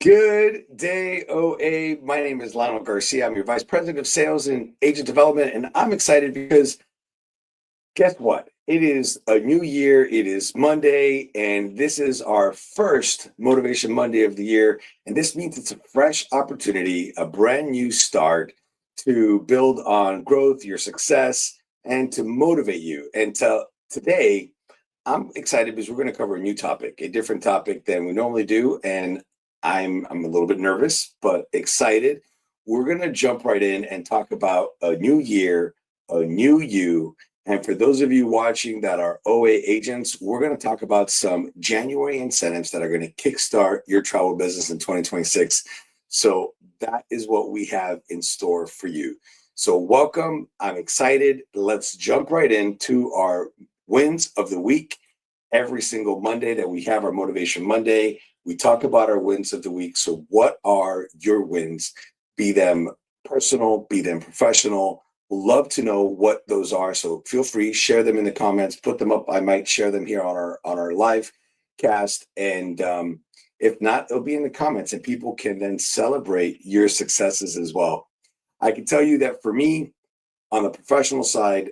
Good day, OA. My name is Lionel Garcia. I'm your Vice President of Sales and Agent Development, and I'm excited because guess what? It is a new year. It is Monday, and this is our first Motivation Monday of the year. And this means it's a fresh opportunity, a brand new start to build on growth, your success, and to motivate you. Today, I'm excited because we're going to cover a new topic, a different topic than we normally do. And I'm a little bit nervous, but excited. We're going to jump right in and talk about a new year, a new you. And for those of you watching that are OA agents, we're going to talk about some January incentives that are going to kickstart your travel business in 2026. So that is what we have in store for you. So welcome. I'm excited. Let's jump right into our wins of the week. Every single Monday that we have our Motivation Monday, we talk about our wins of the week. So what are your wins? Be them personal, be them professional. Love to know what those are. So feel free, share them in the comments, put them up. I might share them here on our live cast. And if not, it'll be in the comments and people can then celebrate your successes as well. I can tell you that for me, on the professional side,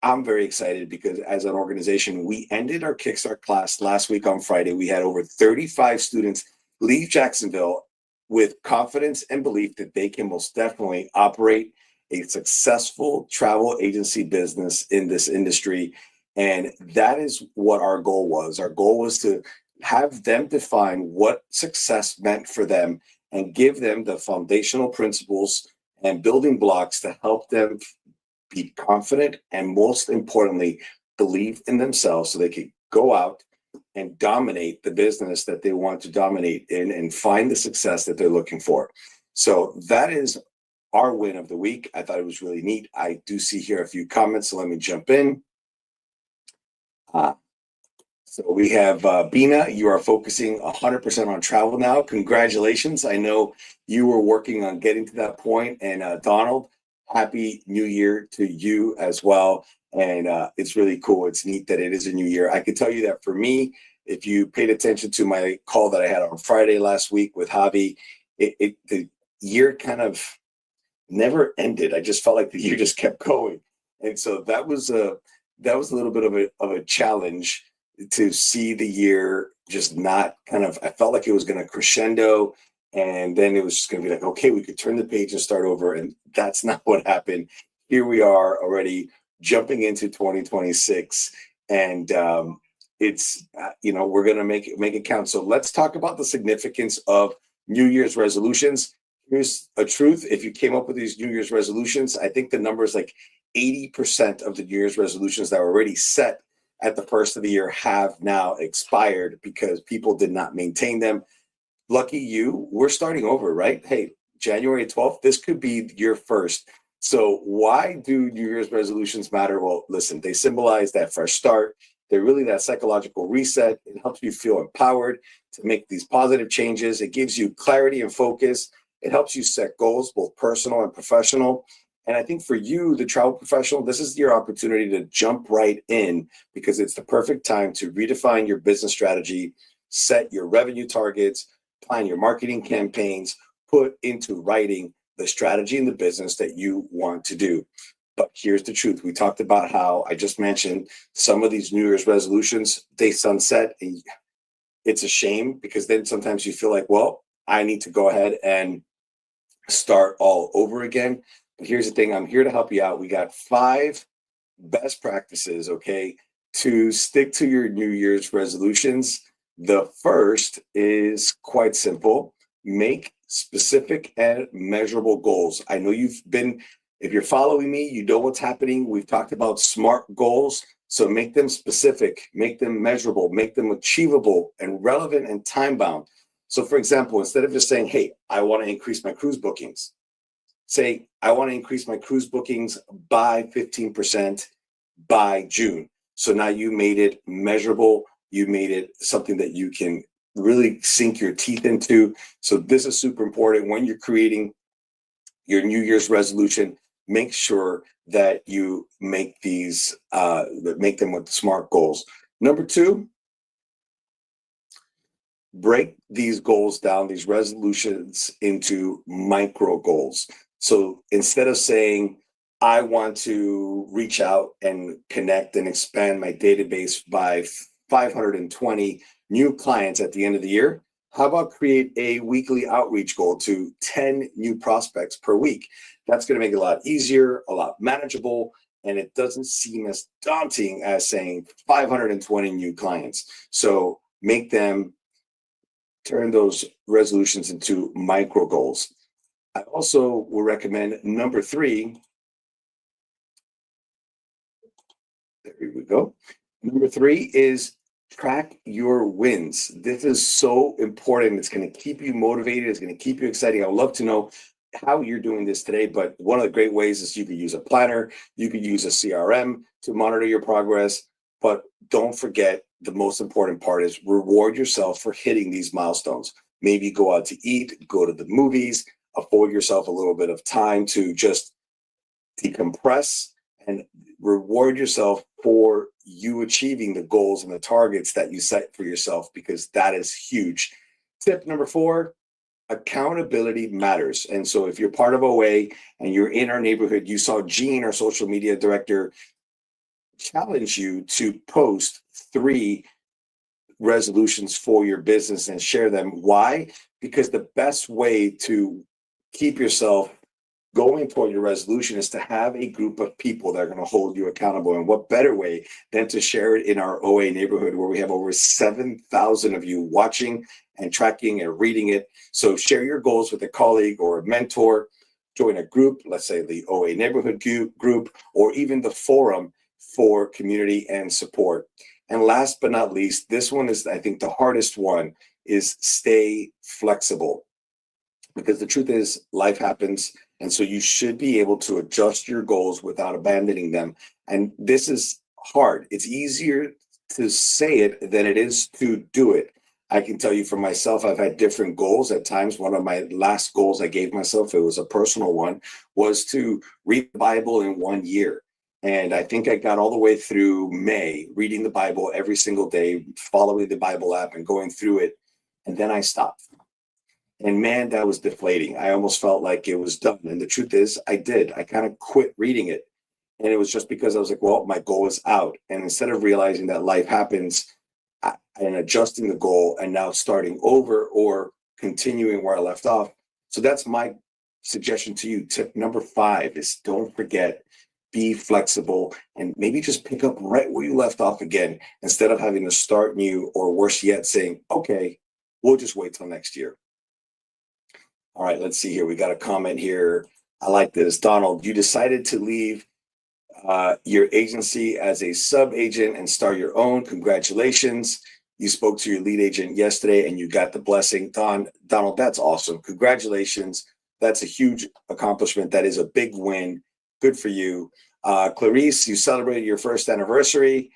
I'm very excited because as an organization, we ended our Kickstart class last week on Friday. We had over 35 students leave Jacksonville with confidence and belief that they can most definitely operate a successful travel agency business in this industry. And that is what our goal was. Our goal was to have them define what success meant for them and give them the foundational principles and building blocks to help them be confident and most importantly, believe in themselves so they can go out and dominate the business that they want to dominate in and find the success that they're looking for. So that is our win of the week. I thought it was really neat. I do see here a few comments, so let me jump in. So we have Bina, you are focusing 100% on travel now. Congratulations. I know you were working on getting to that point. And Donald, happy new year to you as well. And it's really cool. It's neat that it is a new year. I can tell you that for me, if you paid attention to my call that I had on Friday last week with Javi, the year kind of never ended. I just felt like the year just kept going. And so that was a little bit of a challenge to see the year just not kind of, I felt like it was going to crescendo and then it was just going to be like, okay, we could turn the page and start over. And that's not what happened. Here we are already jumping into 2026 and it's, we're going to make it count. So let's talk about the significance of New Year's resolutions. Here's a truth. If you came up with these New Year's resolutions, I think the number is like 80% of the New Year's resolutions that were already set at the first of the year have now expired because people did not maintain them. Lucky you, we're starting over, right? Hey, January 12th, this could be your first. So why do New Year's resolutions matter? Well, listen, they symbolize that fresh start. They're really that psychological reset. It helps you feel empowered to make these positive changes. It gives you clarity and focus. It helps you set goals, both personal and professional. And I think for you, the travel professional, this is your opportunity to jump right in because it's the perfect time to redefine your business strategy, set your revenue targets, plan your marketing campaigns, put into writing the strategy in the business that you want to do. But here's the truth. We talked about how I just mentioned some of these New Year's resolutions, they sunset. And it's a shame because then sometimes you feel like, well, I need to go ahead and start all over again. But here's the thing, I'm here to help you out. We got 5 best practices, okay, to stick to your New Year's resolutions. The first is quite simple. Make specific and measurable goals. I know if you're following me, you know what's happening. We've talked about SMART goals. So make them specific, make them measurable, make them achievable and relevant and time-bound. So for example, instead of just saying, hey, I want to increase my cruise bookings, say, I want to increase my cruise bookings by 15% by June. So now you made it measurable. You made it something that you can really sink your teeth into. So this is super important when you're creating your New Year's resolution. Make sure that you make them with SMART goals. Number 2, break these goals down, these resolutions into micro goals. So instead of saying, I want to reach out and connect and expand my database by 520 new clients at the end of the year, how about create a weekly outreach goal to 10 new prospects per week? That's going to make it a lot easier, a lot manageable, and it doesn't seem as daunting as saying 520 new clients. So turn those resolutions into micro goals. I also will recommend number 3. There we go. Number 3 is track your wins. This is so important. It's going to keep you motivated. It's going to keep you excited. I would love to know how you're doing this today, but one of the great ways is you could use a planner, you could use a CRM to monitor your progress, but don't forget the most important part is reward yourself for hitting these milestones. Maybe go out to eat, go to the movies, afford yourself a little bit of time to just decompress and reward yourself for you achieving the goals and the targets that you set for yourself, because that is huge. Tip number 4, accountability matters. And so if you're part of OA and you're in our neighborhood, you saw Gene, our social media director, challenge you to post 3 resolutions for your business and share them. Why? Because the best way to keep yourself going toward your resolution is to have a group of people that are going to hold you accountable. And what better way than to share it in our OA neighborhood, where we have over 7,000 of you watching and tracking and reading it. So share your goals with a colleague or a mentor, join a group, let's say the OA neighborhood group, or even the forum for community and support. And last but not least, this one is, I think, the hardest one, is stay flexible. Because the truth is, life happens. And so you should be able to adjust your goals without abandoning them. And this is hard. It's easier to say it than it is to do it. I can tell you for myself, I've had different goals at times. One of my last goals I gave myself, it was a personal one, was to read the Bible in 1 year. And I think I got all the way through May, reading the Bible every single day, following the Bible app and going through it. And then I stopped. And man, that was deflating. I almost felt like it was done. And the truth is, I did. I kind of quit reading it. And it was just because I was like, well, my goal is out. And instead of realizing that life happens and adjusting the goal and now starting over or continuing where I left off. So that's my suggestion to you. Tip number 5 is don't forget, be flexible, and maybe just pick up right where you left off again, instead of having to start new, or worse yet, saying, okay, we'll just wait till next year. All right, let's see here. We got a comment here. I like this. Donald, you decided to leave your agency as a sub-agent and start your own. Congratulations. You spoke to your lead agent yesterday and you got the blessing. Donald, that's awesome. Congratulations. That's a huge accomplishment. That is a big win. Good for you. Clarice, you celebrated your first anniversary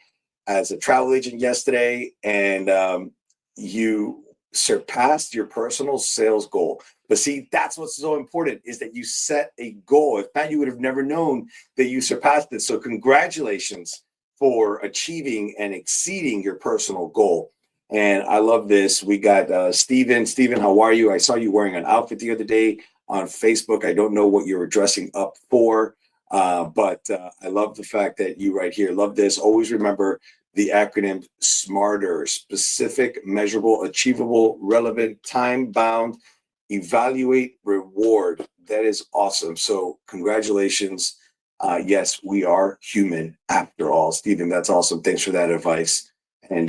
as a travel agent yesterday, and you surpassed your personal sales goal. But see, that's what's so important, is that you set a goal. If not, you would have never known that you surpassed it. So congratulations for achieving and exceeding your personal goal. And I love this. We got Steven. Steven, how are you? I saw you wearing an outfit the other day on Facebook. I don't know what you were dressing up for, but I love the fact that you right here. Love this. Always remember the acronym SMARTER: specific, measurable, achievable, relevant, time-bound, evaluate, reward. That is awesome. So congratulations. Yes, we are human after all. Stephen, that's awesome. Thanks for that advice. And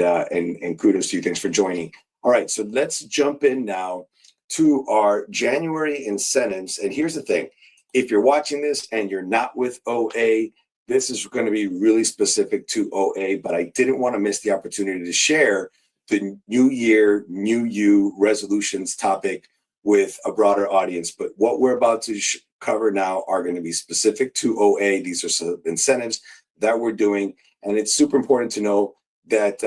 kudos to you. Thanks for joining. All right, so let's jump in now to our January incentives. And here's the thing. If you're watching this and you're not with OA, this is going to be really specific to OA, but I didn't want to miss the opportunity to share the New Year, New You resolutions topic with a broader audience. But what we're about to cover now are going to be specific to OA. These are some incentives that we're doing. And it's super important to know that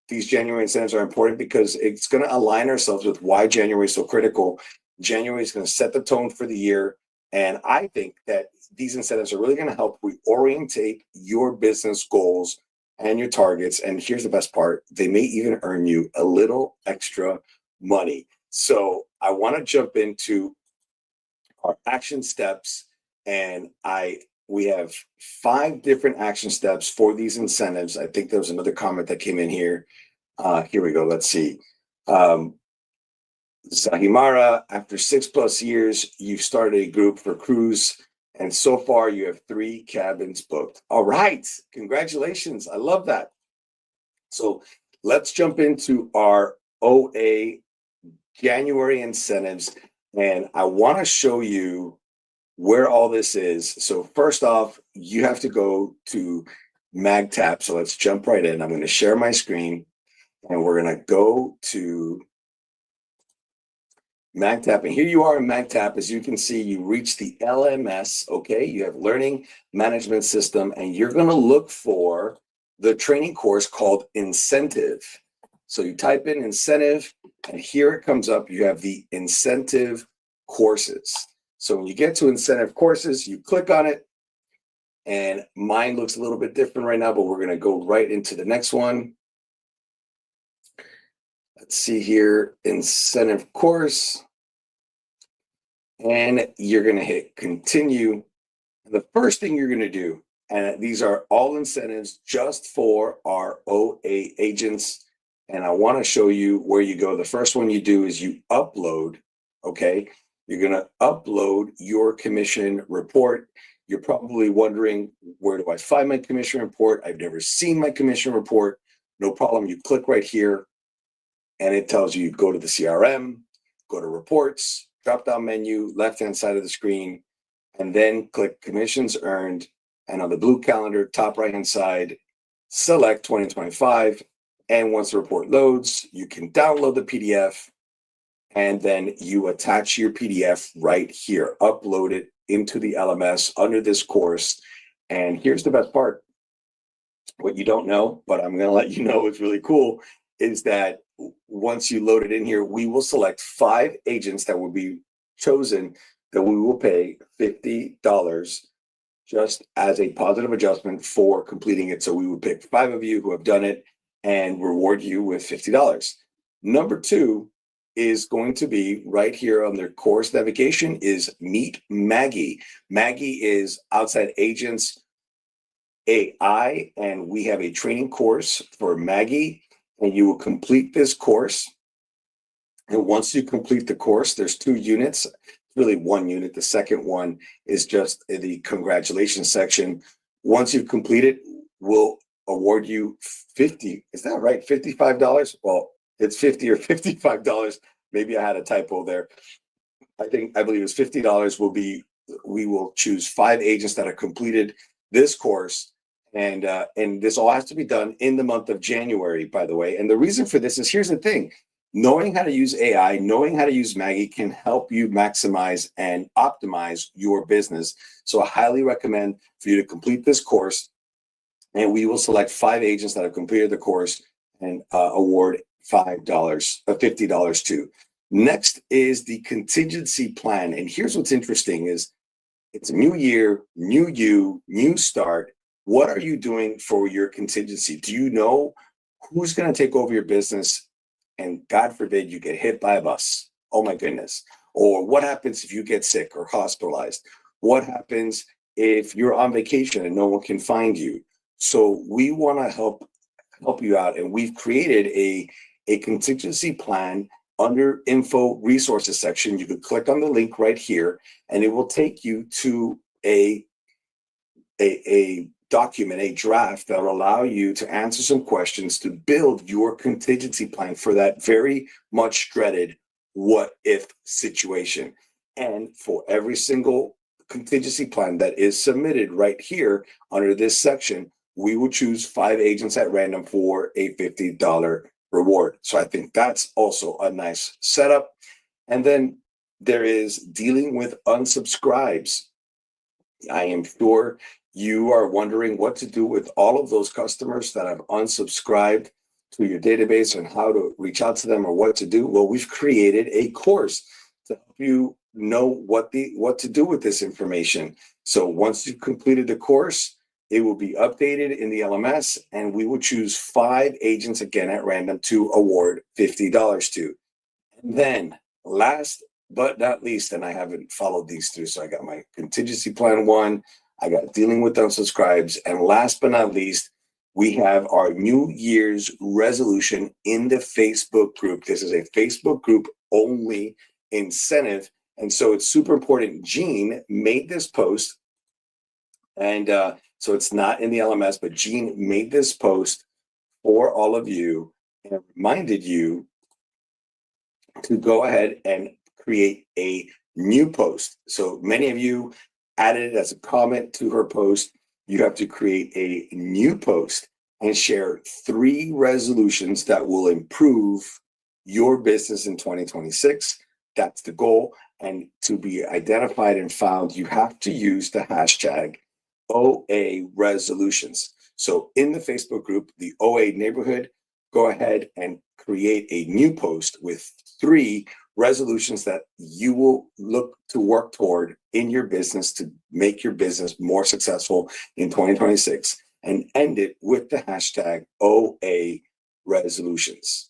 these January incentives are important, because it's going to align ourselves with why January is so critical. January is going to set the tone for the year. And I think that these incentives are really going to help reorientate your business goals and your targets. And here's the best part, they may even earn you a little extra money. So I want to jump into our action steps, and we have 5 different action steps for these incentives. I think there was another comment that came in here. Here we go. Let's see. Zahimara, after 6+ years, you've started a group for cruise, and so far you have 3 cabins booked. All right, congratulations. I love that. So let's jump into our OA January incentives, and I want to show you where all this is. So first off, you have to go to MagTap. So let's jump right in. I'm going to share my screen, and we're going to go to MagTap. And here you are in MagTap. As you can see, you reach the LMS. Okay, you have Learning Management System, and you're going to look for the training course called Incentive. So you type in Incentive, and here it comes up. You have the Incentive Courses. So when you get to Incentive Courses, you click on it, and mine looks a little bit different right now, but we're going to go right into the next one. Let's see here, Incentive Course, and you're going to hit Continue. The first thing you're going to do, and these are all incentives just for our OA agents, and I want to show you where you go. The first one you do is you upload, okay? You're going to upload your commission report. You're probably wondering, where do I find my commission report? I've never seen my commission report. No problem. You click right here, and it tells you go to the CRM, go to reports, drop-down menu, left-hand side of the screen, and then click commissions earned. And on the blue calendar, top right-hand side, select 2025. And once the report loads, you can download the PDF, and then you attach your PDF right here, upload it into the LMS under this course. And here's the best part. What you don't know, but I'm going to let you know, it's really cool, is that once you load it in here, we will select 5 agents that will be chosen that we will pay $50 just as a positive adjustment for completing it. So we would pick 5 of you who have done it and reward you with $50. Number 2 is going to be right here on their course navigation is Meet Maggie. Maggie is Outside Agents AI, and we have a training course for Maggie, and you will complete this course. And once you complete the course, there's 2 units, really 1 unit. The second one is just the congratulations section. Once you've completed, we'll award you 50. Is that right? $55? Well, it's 50 or $55. Maybe I had a typo there. I believe it's $50 we will choose 5 agents that have completed this course. And this all has to be done in the month of January, by the way. And the reason for this is, here's the thing. Knowing how to use AI, knowing how to use Maggie can help you maximize and optimize your business. So I highly recommend for you to complete this course, and we will select 5 agents that have completed the course and award $50 too. Next is the contingency plan. And here's what's interesting is it's a new year, new you, new start. What are you doing for your contingency? Do you know who's going to take over your business? And God forbid you get hit by a bus. Oh my goodness. Or what happens if you get sick or hospitalized? What happens if you're on vacation and no one can find you? So we want to help you out. And we've created a contingency plan under info resources section. You could click on the link right here, and it will take you to a document, a draft that will allow you to answer some questions to build your contingency plan for that very much dreaded what if situation. And for every single contingency plan that is submitted right here under this section, we will choose 5 agents at random for a $50 reward. So I think that's also a nice setup. And then there is dealing with unsubscribes. I am sure you are wondering what to do with all of those customers that have unsubscribed to your database and how to reach out to them or what to do. Well, we've created a course to help you know what to do with this information. So once you've completed the course, It will be updated in the LMS, and we will choose 5 agents again at random to award $50 to. And then last but not least, and I haven't followed these through, so I got my contingency plan 1, I got dealing with unsubscribes, and last but not least, we have our New Year's resolution in the Facebook group. This is a Facebook group only incentive, and so it's super important. Gene made this post, and so it's not in the LMS, but Gene made this post for all of you and reminded you to go ahead and create a new post. So many of you added it as a comment to her post. You have to create a new post and share 3 resolutions that will improve your business in 2026. That's the goal. And to be identified and found, you have to use the hashtag OA resolutions. So in the Facebook group, the OA neighborhood, go ahead and create a new post with 3 resolutions that you will look to work toward in your business to make your business more successful in 2026, and end it with the hashtag OA resolutions.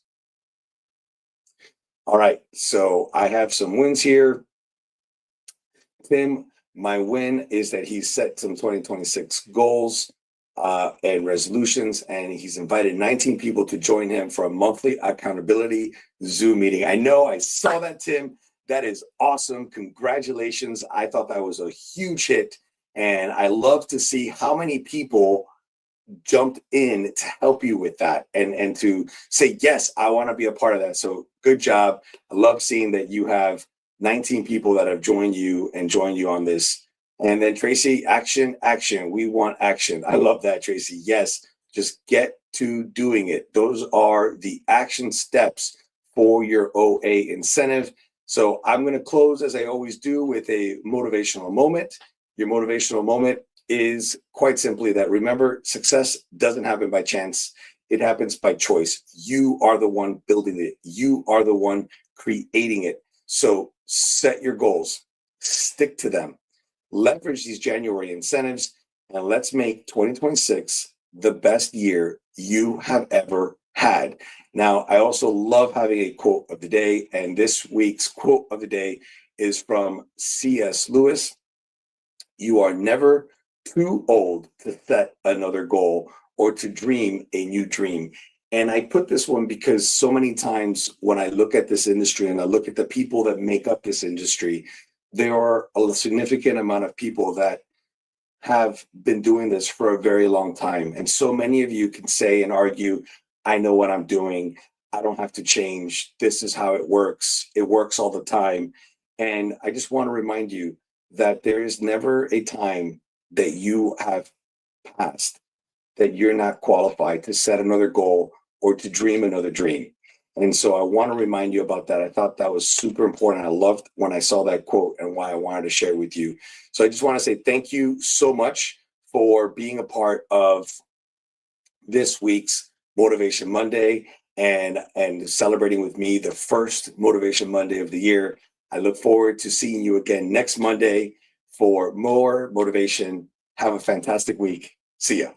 All right, so I have some wins here. Tim, my win is that he's set some 2026 goals and resolutions, and he's invited 19 people to join him for a monthly accountability Zoom meeting. I know, I saw that, Tim. That is awesome. Congratulations. I thought that was a huge hit, and I love to see how many people jumped in to help you with that and to say, yes, I want to be a part of that. So good job. I love seeing that you have 19 people that have joined you on this. And then Tracy, action. We want action. I love that, Tracy. Yes, just get to doing it. Those are the action steps for your OA incentive. So I'm going to close, as I always do, with a motivational moment. Your motivational moment is quite simply that, remember, success doesn't happen by chance. It happens by choice. You are the one building it. You are the one creating it. So set your goals, stick to them, leverage these January incentives, and let's make 2026 the best year you have ever had. Now, I also love having a quote of the day, and this week's quote of the day is from C.S. Lewis. You are never too old to set another goal or to dream a new dream. And I put this one because so many times when I look at this industry and I look at the people that make up this industry, there are a significant amount of people that have been doing this for a very long time. And so many of you can say and argue, I know what I'm doing. I don't have to change. This is how it works. It works all the time. And I just want to remind you that there is never a time that you have passed that you're not qualified to set another goal or to dream another dream. And so I want to remind you about that. I thought that was super important. I loved when I saw that quote and why I wanted to share with you. So I just want to say thank you so much for being a part of this week's Motivation Monday and celebrating with me the first Motivation Monday of the year. I look forward to seeing you again next Monday for more motivation. Have a fantastic week. See ya.